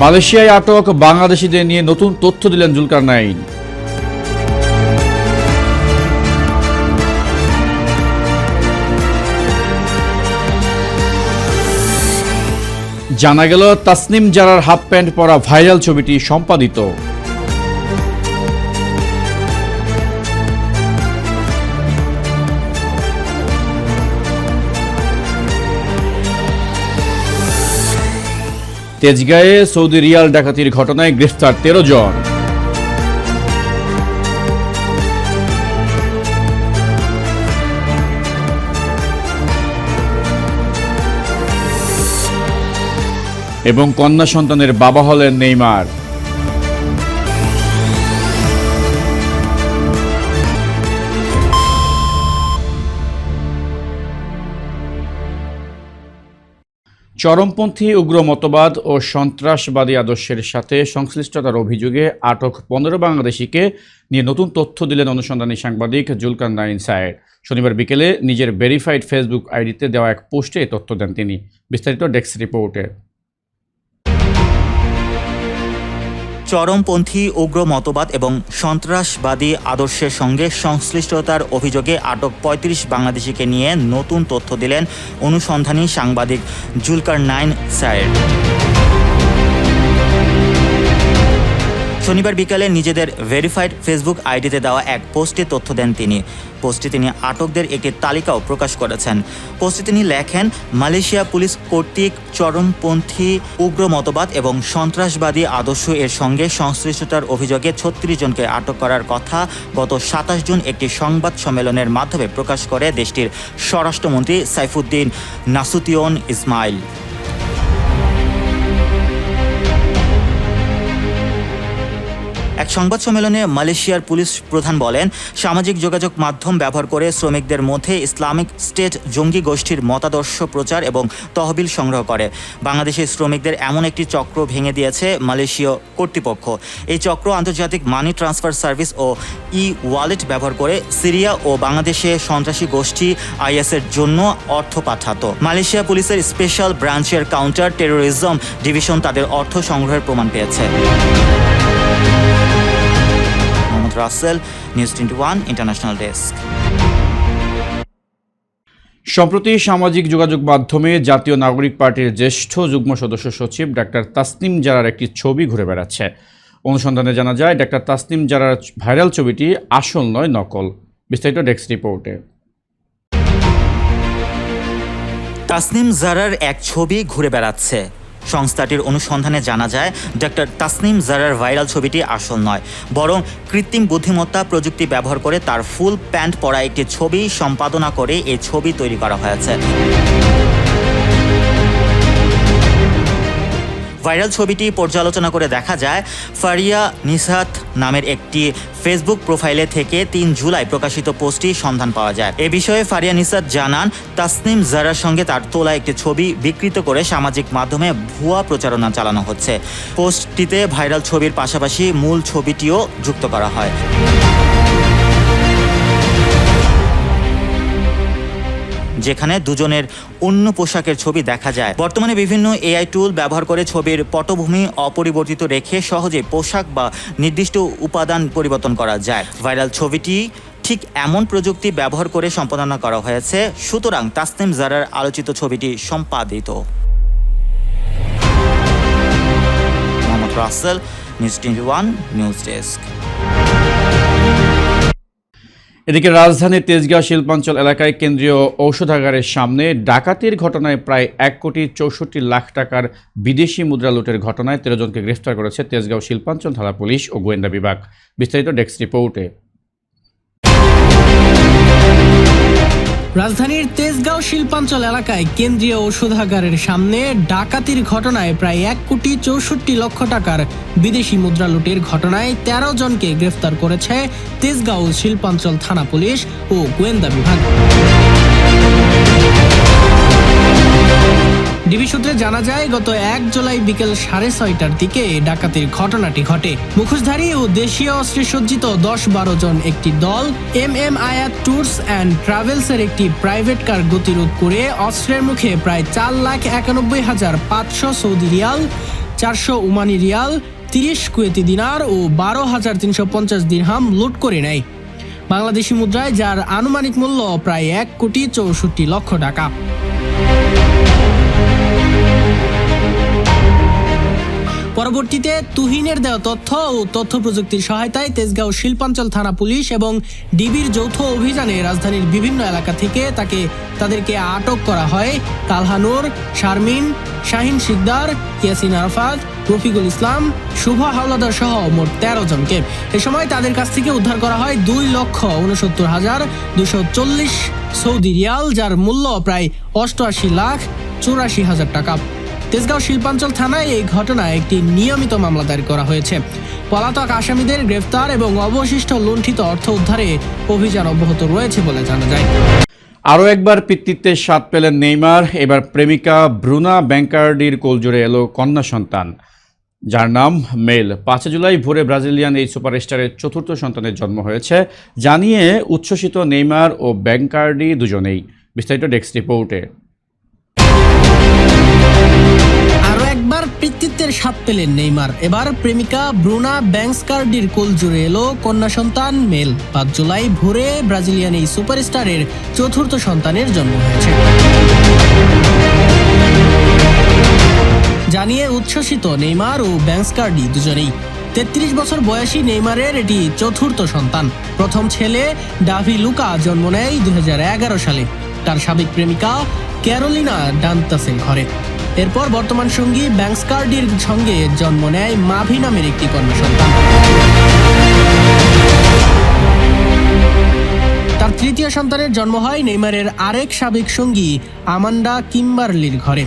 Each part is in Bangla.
মালয়েশিয়ায় আটক বাংলাদেশিদের নিয়ে নতুন তথ্য দিলেন জুলকারনাইন। জানা গেল তাসনিম জারার হাফ প্যান্ট পরা ভাইরাল ছবিটি সম্পাদিত। তেজগাঁয়ে সৌদি রিয়াল ডাকাতির ঘটনায় গ্রেফতার 13 জন। এবং কন্যা সন্তানের বাবা হলেন নেইমার। চরমপন্থী উগ্র মতবাদ ও সন্ত্রাসবাদী আদর্শের সাথে সংশ্লিষ্টতার অভিযোগে আটক 15 বাংলাদেশিকে নিয়ে নতুন তথ্য দিলেন অনুসন্ধানী সাংবাদিক জুলকারনাইন সায়েদ। শনিবার বিকেলে নিজের ভেরিফাইড ফেসবুক আইডিতে দেওয়া এক পোস্টে এই তথ্য দেন তিনি। বিস্তারিত ডেস্ক রিপোর্টে। চরমপন্থী উগ্র মতবাদ এবং সন্ত্রাসবাদী আদর্শের সঙ্গে সংশ্লিষ্টতার অভিযোগে আটক 35 বাংলাদেশিকে নিয়ে নতুন তথ্য দিলেন অনুসন্ধানী সাংবাদিক জুলকারনাইন সায়েদ। শনিবার বিকালে নিজেদের ভেরিফাইড ফেসবুক আইডিতে দেওয়া এক পোস্টে তথ্য দেন তিনি। পোস্টে তিনি আটকদের একটি তালিকাও প্রকাশ করেছেন। পোস্টে তিনি লেখেন, মালয়েশিয়া পুলিশ কর্তৃক চরমপন্থী উগ্র মতবাদ এবং সন্ত্রাসবাদী আদর্শ এর সঙ্গে সংশ্লিষ্টতার অভিযোগে 36 জনকে আটক করার কথা গত 27 জুন একটি সংবাদ সম্মেলনের মাধ্যমে প্রকাশ করে দেশটির স্বরাষ্ট্রমন্ত্রী সাইফুদ্দিন নাসুতিয়ন ইসমাইল। এক সংবাদ সম্মেলনে মালয়েশিয়ার পুলিশ প্রধান বলেন, সামাজিক যোগাযোগ মাধ্যম ব্যবহার করে শ্রমিকদের মধ্যে ইসলামিক স্টেট জঙ্গি গোষ্ঠীর মতাদর্শ প্রচার এবং তহবিল সংগ্রহ করে। বাংলাদেশের শ্রমিকদের এমন একটি চক্র ভেঙে দিয়েছে মালয়েশীয় কর্তৃপক্ষ। এই চক্র আন্তর্জাতিক মানি ট্রান্সফার সার্ভিস ও ওয়ালেট ব্যবহার করে সিরিয়া ও বাংলাদেশে সন্ত্রাসী গোষ্ঠী আইএসের জন্য অর্থ পাঠাতো। মালয়েশিয়া পুলিশের স্পেশাল ব্রাঞ্চের কাউন্টার টেরোরিজম ডিভিশন তাদের অর্থ সংগ্রহের প্রমাণ পেয়েছে। Rasel, news 21 international desk. সম্প্রতি সামাজিক যোগাযোগ মাধ্যমে জাতীয় নাগরিক পার্টির জ্যেষ্ঠ যুগ্ম সদস্য সচিব ডাক্তার তাসনিম জারার একটি ছবি ঘুরে বেড়াচ্ছে। অনুসন্ধানে জানা যায় ডাক্তার তাসনিম জারার ভাইরাল ছবিটি আসল নয়, নকল। বিস্তারিত ডেস্ক রিপোর্টে। তাসনিম জারার এক ছবি ঘুরে বেড়াচ্ছে। সংস্থাটির অনুসন্ধানে জানা যায় ডক্টর তাসনিম জারার ভাইরাল ছবিটি আসল নয়, বরং কৃত্রিম বুদ্ধিমত্তা প্রযুক্তি ব্যবহার করে তার ফুল প্যান্ট পরা একটি ছবি সম্পাদনা করে এই ছবি তৈরি করা হয়েছে। ভাইরাল ছবিটি পর্যালোচনা করে দেখা যায় ফারিয়া নিসাত নামের একটি ফেসবুক প্রোফাইলে থেকে 3 জুলাই প্রকাশিত পোস্টটি সন্ধান পাওয়া যায়। এ বিষয়ে ফারিয়া নিসাত জানান, তাসনিম জারার সঙ্গে তার তোলা একটি ছবি বিকৃত করে সামাজিক মাধ্যমে ভুয়া প্রচারণা চালানো হচ্ছে। পোস্টটিতে ভাইরাল ছবির পাশাপাশি মূল ছবিটিও যুক্ত করা হয়। যেখানে দুজনের অন্য পোশাকের ছবি দেখা যায়। বর্তমানে বিভিন্ন এআই টুল ব্যবহার করে ছবির পটভূমি অপরিবর্তিত রেখে সহজে পোশাক বা নির্দিষ্ট উপাদান পরিবর্তন করা যায়। ভাইরাল ছবিটি ঠিক এমন প্রযুক্তি ব্যবহার করে সম্পাদনা করা হয়েছে, সুতরাং তাসনিম জারার আলোচিত ছবিটি সম্পাদিত। Mohammad Rasel, news 21 news desk. এদিকে রাজধানীর তেজগাঁও শিল্পাঞ্চল এলাকায় কেন্দ্রীয় ঔষধাগারের সামনে ডাকাতির ঘটনায় প্রায় 1,64,00,000 টাকার বিদেশি মুদ্রা লুটের ঘটনায় 13 জনকে গ্রেফতার করেছে তেজগাঁও শিল্পাঞ্চল থানা পুলিশ ও গোয়েন্দা বিভাগ। বিস্তারিত ডেস্ক রিপোর্টে। রাজধানীর তেজগাঁও শিল্পাঞ্চল এলাকায় কেন্দ্রীয় ঔষধাগারের সামনে ডাকাতির ঘটনায় প্রায় 1,64,00,000 টাকার বিদেশি মুদ্রা লুটের ঘটনায় 13 জনকে গ্রেফতার করেছে তেজগাঁও শিল্পাঞ্চল থানা পুলিশ ও গোয়েন্দা বিভাগ। ডিবি সূত্রে জানা যায়, গত 1 জুলাই বিকেল 6:30টার দিকে ডাকাতির ঘটনাটি ঘটে। মুখোশধারী ও দেশীয় অস্ত্রে সজ্জিত 10-12 জন একটি দল MM আয়াত ট্যুরস অ্যান্ড ট্রাভেলসের একটি প্রাইভেট কার গতিরোধ করে অস্ত্রের মুখে প্রায় 4,91,500 সৌদি রিয়াল, 400 ওমানি রিয়াল, 30 কুয়েতি দিনার ও 12,350 দিরহাম লুট করে নেয় বাংলাদেশি মুদ্রায়, যার আনুমানিক মূল্য প্রায় 1,64,00,000 টাকা। পরবর্তীতে তুহিনের দেওয়া তথ্য ও তথ্য প্রযুক্তির সহায়তায় তেজগাঁও শিল্পাঞ্চল থানা পুলিশ এবং ডিবির যৌথ অভিযানে রাজধানীর বিভিন্ন এলাকা থেকে তাদেরকে আটক করা হয়। তালহানুর, শারমিন, শাহিন শিকদার, ইয়াসিন আরাফাত, রফিকুল ইসলাম, শুভ হাওলাদার সহ মোট 13 জনকে। এ সময় তাদের কাছ থেকে উদ্ধার করা হয় 2,69,240 সৌদি রিয়াল, যার মূল্য প্রায় 88,84,000 টাকা। তেজগাঁও শিল্পাঞ্চল থানায় এই ঘটনায় একটি নিয়মিত মামলা দায়ের করা হয়েছে। পলাতক আসামিদের গ্রেফতার এবং অবশিষ্ট লুণ্ঠিত অর্থ উদ্ধারে অভিযান অব্যাহত রয়েছে বলে জানা যায়। আরও একবার পিতৃত্বের স্বাদ পেলেন নেইমার। এবার প্রেমিকা ব্রুনা ব্যাংকার্ডির কোলজোড়ে এলো কন্যা সন্তান, যার নাম মেল। 5 জুলাই ভোরে ব্রাজিলিয়ান এই সুপারস্টারের 4র্থ সন্তানের জন্ম হয়েছে জানিয়ে উচ্ছ্বসিত নেইমার ও ব্যাংকার্ডি দুজনেই। বিস্তারিত ডেস্ক রিপোর্টে। আরও একবার পিতৃত্বের স্বাদ পেলেন নেইমার। এবার প্রেমিকা ব্রুনা ব্যাংকার্ডির কোল জুড়ে এলো কন্যা সন্তান মেল। 5 জুলাই ভোরে ব্রাজিলিয়ান এই সুপারস্টারের 4র্থ সন্তানের জন্ম হয়েছে জানিয়ে উচ্ছ্বসিত নেইমার ও ব্যাংকার্ডি দুজনেই। 33 বছর বয়সী নেইমারের এটি 4র্থ সন্তান। প্রথম ছেলে ডাভি লুকা জন্ম নেয় 2011 সালে তার সাবেক প্রেমিকা ক্যারোলিনা ডান্তাসের ঘরে। এরপর বর্তমান সঙ্গী ব্যাংকার্ডির সঙ্গে জন্ম নেয় মাভি নামের একটি কন্যা সন্তান। তার 3য় সন্তানের জন্ম হয় নেইমারের আরেক সাবেক সঙ্গী আমান্ডা কিম্বারলির ঘরে।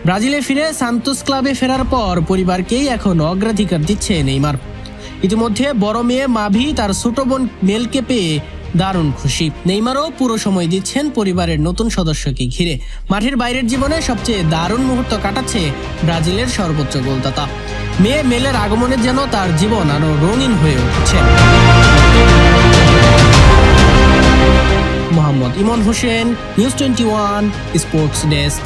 ব্রাজিলে ফিরে সান্তোস ক্লাবে ফেরার পর পরিবারকেই এখন অগ্রাধিকার দিচ্ছে নেইমার। ইতিমধ্যে বড় মেয়ে মাভি তার ছোট বোন মেলকে পেয়ে দারুণ খুশি। নেইমারও পুরো সময় দিচ্ছেন পরিবারের নতুন সদস্যকে ঘিরে। মাঠের বাইরের জীবনে সবচেয়ে দারুণ মুহূর্ত কাটাচ্ছে ব্রাজিলের সর্বোচ্চ গোলদাতা। মেয়ে মেলের আগমনে যেন তার জীবন আরো রঙিন হয়ে উঠছে। মোহাম্মদ ইমন হোসেন, নিউজ 21 স্পোর্টস ডেস্ক।